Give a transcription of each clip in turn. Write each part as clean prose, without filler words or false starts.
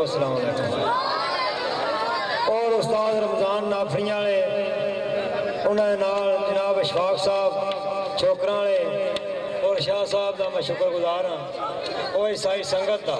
अस्सलाम वालेकुम। और उस्ताद रमजान नाफरी वाले उन्होंने नाल जनाब इशफाक साहब छोकरा वाले और शाह साहब का मैं शुक्रगुजार हाँ। और ईसाई संगत का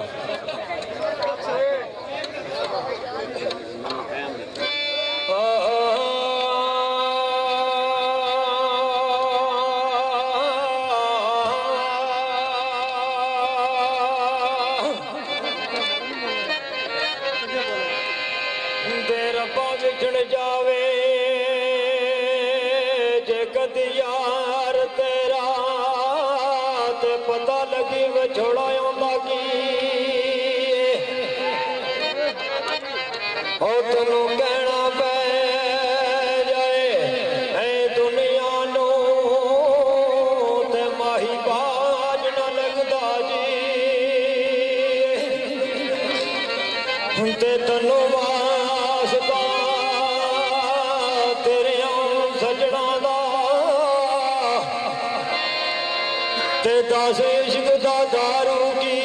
इश्क दा दारू की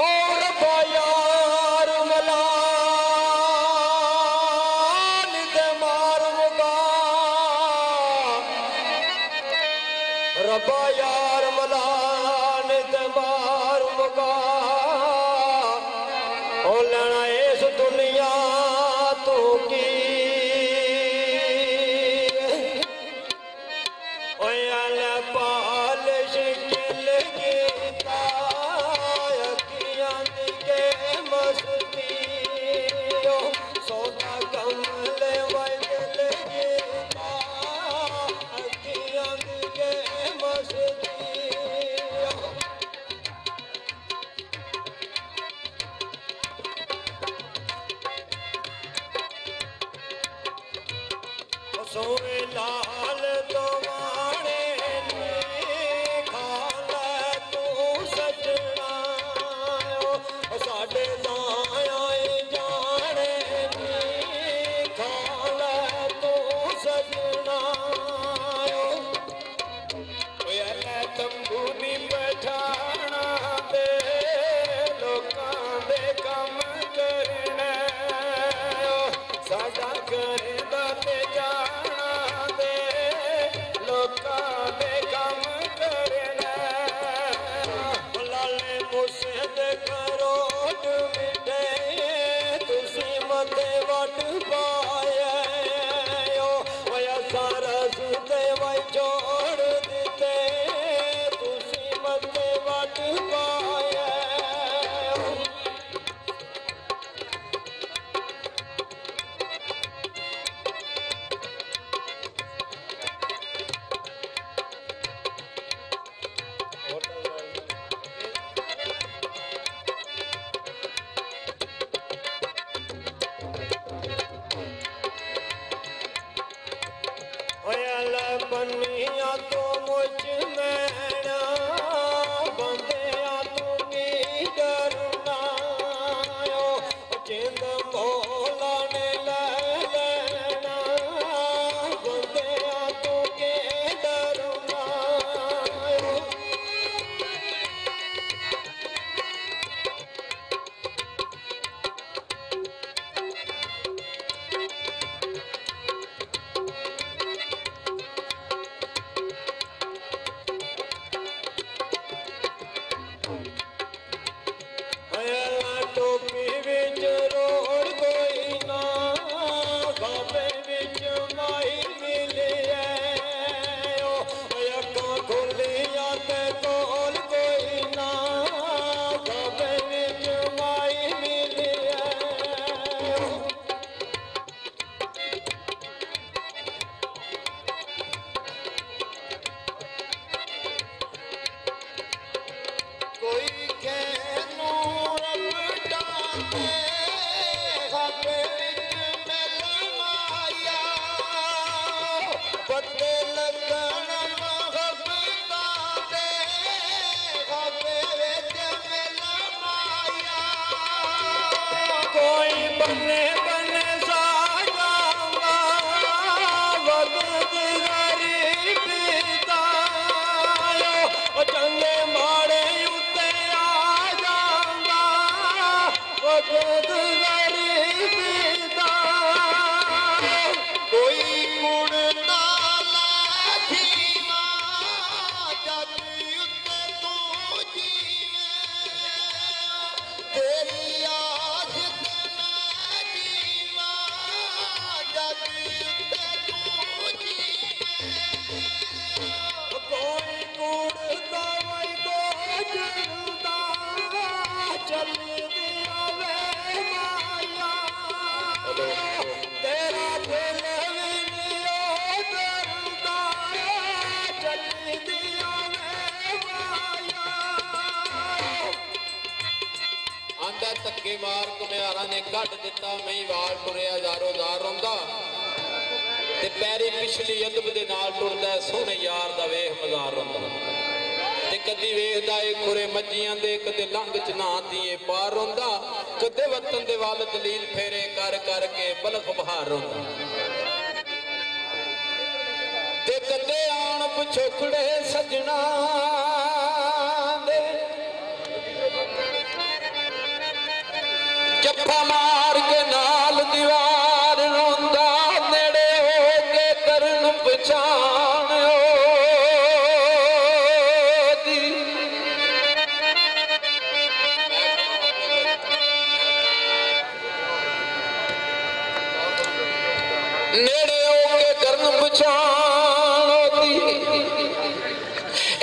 और रब्बा यार मलान ते मार मुका रब्बा यार मलान ते मार मुका ओ लेना इस दुनिया तू की लाल तो माने खाला तू सजना साढ़े दाए जाने खाला तू सजना तंबू नी बैठाना दे लोकां दे कम करना साडा करे दा ते जाना दे लोकां दे कम करना लाले मूसे दे करोड़ मिटे तुसी मते वट पाए ओया सारा सुते वई छोड़ दिते तुसी मते वट पाए बनिया तो मुझ मैना बंदिया तू की डरना जिंद मौला ने ले लेना बंदिया तू के डरना ਕੇ ਮਾਰ ਘੁਮਿਆਰਾਂ ਨੇ ਕੱਢ ਦਿੱਤਾ ਮਈ ਵਾਲ ਟੁਰਿਆ ਜ਼ਾਰੋ ਜ਼ਾਰ ਰੋਂਦਾ ਤੇ ਪੈਰੀ ਪਿਛਲੀ ਅਦਬ ਦੇ ਨਾਲ ਟੁਰਦਾ ਸੋਹਣੇ ਯਾਰ ਦਾ ਵੇਖ ਮਜ਼ਾਰ ਰੋਂਦਾ ਤੇ ਕਦੀ ਵੇਖਦਾ ਏ ਖੁਰੇ ਮੱਜੀਆਂ ਦੇ ਕਦੇ ਲੰਘ ਚ ਨਾ ਦੀਏ ਪਾਰ ਰੋਂਦਾ ਕਦੇ ਵਤਨ ਦੇ ਵੱਲ ਦਲੀਲ ਫੇਰੇ ਕਰ ਕਰਕੇ ਬਲਖ ਬਹਾਰ ਰੋਂਦਾ ਤੇ ਕਦੇ ਆਣ ਪਿਛੋਕੜੇ ਸਜਣਾ ਦੇ ਜੱਫਾ ਮਾਰ ਕੇ ਨਾਲ ਦੀਵਾਰ ਰੋਂਦਾ ਨੇੜੇ ਹੋ ਕੇ ਕਰਨ ਪਛਾਣ ਉਹਦੀ ਨੇੜੇ ਹੋ ਕੇ ਕਰਨ ਪਛਾਣ ਉਹਦੀ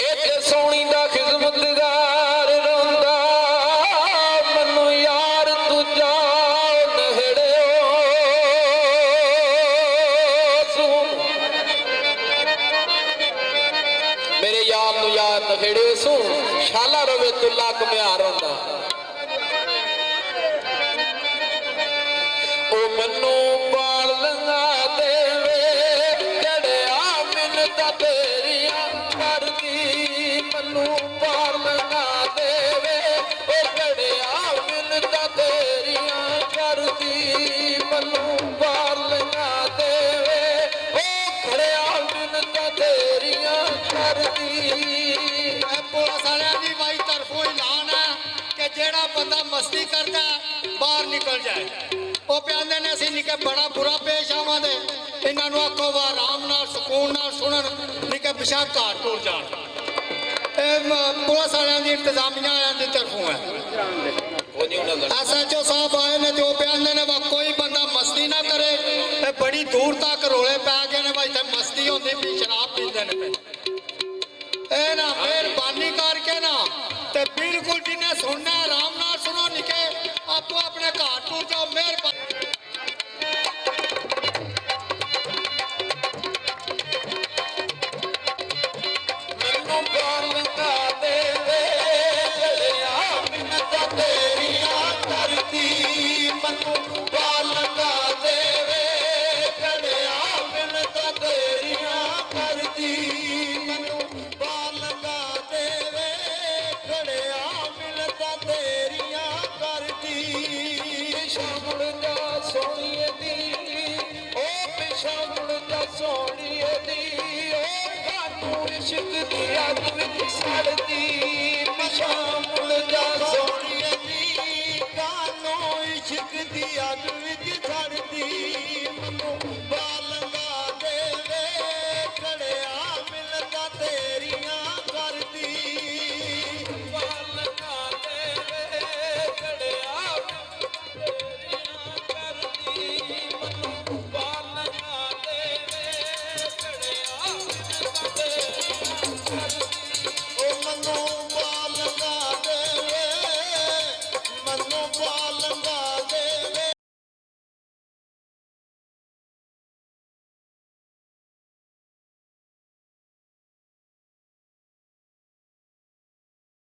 ਇੱਕ ਸੋਹਣੀ ਦਾ ਖਿਦਮਤਗਾਰ ਰੋਂਦਾ ਮੈਨੂੰ ਯਾਰ ਤੂੰ ਜਾ ਨੇੜਿਓ ਸੁਣ ਮੇਰੇ ਯਾਰ ਨੂੰ ਯਾਰ ਨੇੜਿਓ ਸੁਣ ਸ਼ਾਲਾ ਰਵੇ ਤੁਲਾ ਘੁਮਿਆਰ ਰੋਂਦਾ ਉਹ ਮੈਨੂੰ ਪਾਲ ਲੰਗਾ ਦੇਵੇ ਜੜਿਆ ਮਿੰਨਤਾਂ ਤੇਰੀਆਂ ਕਰਦੀ ਮੈਨੂੰ ਪਾਲ ਲੰਗਾ ਦੇਵੇ ਉਹ ਜੜਿਆ ਮਿੰਨਤਾਂ ਤੇਰੀਆਂ ਕਰਦੀ ਮੈਨੂੰ ਪਾਲ ਲੰਗਾ ਦੇਵੇ ਉਹ ਖੜਿਆ ਮਿੰਨਤਾਂ ਤੇਰੀਆਂ ਕਰਦੀ ਪੁਲਿਸ ਵਾਲਿਆਂ ਦੀ ਬਾਈ ਤਰਫੋਂ ਐਲਾਨ ਹੈ ਕਿ ਜਿਹੜਾ ਬੰਦਾ ਮਸਤੀ ਕਰਦਾ ਬਾਹਰ ਨਿਕਲ ਜਾਏ ਉਹ ਕਹਿੰਦੇ ਨੇ ਅਸੀਂ ਨਿੱਕੇ ਬੜਾ ਬੁਰਾ ਪੇਸ਼ ਆਵਾਂਗੇ ਇਹਨਾਂ ਨੂੰ ਆਖੋ ਵਾ ਆਰਾਮ ਨਾਲ ਸਕੂਨ ਨਾਲ ਸੁਣਨ ਨਿੱਕੇ ਪਿਛਾਂ ਘਰ ਟੁਰ ਜਾਣ ਇਹ ਪੁਲਿਸ ਵਾਲਿਆਂ ਦੀ ਇੰਤਜ਼ਾਮੀਆਂ ਵਾਲਿਆਂ ਦੀ ਤਰਫੋਂ ਹੈ ਐਸਐਚਓ ਸਾਹਿਬ ਆਏ ਨੇ ਜੋ ਕਹਿੰਦੇ ਨੇ ਵਾ ਕੋਈ ਬੰਦਾ ਮਸਤੀ ਨਾ ਕਰੇ ਇਹ ਬੜੀ ਦੂਰ ਤੱਕ ਰੋਲੇ ਪੈ ਗਏ ਨੇ ਵਾ ਇੱਥੇ ਮਸਤੀ ਹੁੰਦੀ ਵੀ ਸ਼ਰਾਬ ਪੀਂਦੇ ਨੇ ਇਹ ਨਾ ਮਿਹਰਬਾਨੀ ਕਰਕੇ ਨਾ ਤੇ ਬਿਲਕੁਲ ਜਿੰਨੇ ਸੁਣਨਾ ਆਰਾਮ ਨਾਲ ਸੁਣੋ ਨਿੱਕੇ ਆਪੋ ਆਪਣੇ ਘਰ ਟੁਰ ਜਾਓ ਮਿਹਰਬਾਨੀ ਮੈਨੂੰ ਪਾਲ ਲੰਗਾ ਦੇਵੇ ਜੜਿਆ ਮਿੰਨਤਾਂ ਤੇਰੀਆਂ ਕਰਦੀ ਮੈਨੂੰ ਪਾਲ ਲੰਗਾ ਦੇਵੇ ਜੜਿਆ ਮਿੰਨਤਾਂ ਤੇਰੀਆਂ ਕਰਦੀ ਮੈਨੂੰ ਪਾਲ ਲੰਗਾ ਦੇਵੇ ਜੜਿਆ ਮਿੰਨਤਾਂ ਤੇਰੀਆਂ ਕਰਦੀ ਸ਼ਾਮਲ ਦਾ ਸੋਹਣੀਏ ਦੀ ਉਹ ਪਿਸ਼ਾਮਲ ਦਾ ਸੋਹਣੀਏ ਦੀ ਉਹ ਸਾਨੂੰ ਇਸ਼ਕ ਦੀ ਅੱਗ ਵਿੱਚ ਸੜਦੀ ਪਿਸ਼ਾਮਲ ਦਾ ਸੋਹਣੀਏ ਦੀ ਸਾਨੂੰ ਇਸ਼ਕ ਦੀ ਅੱਗ ਵਿੱਚ ਸੜਦੀ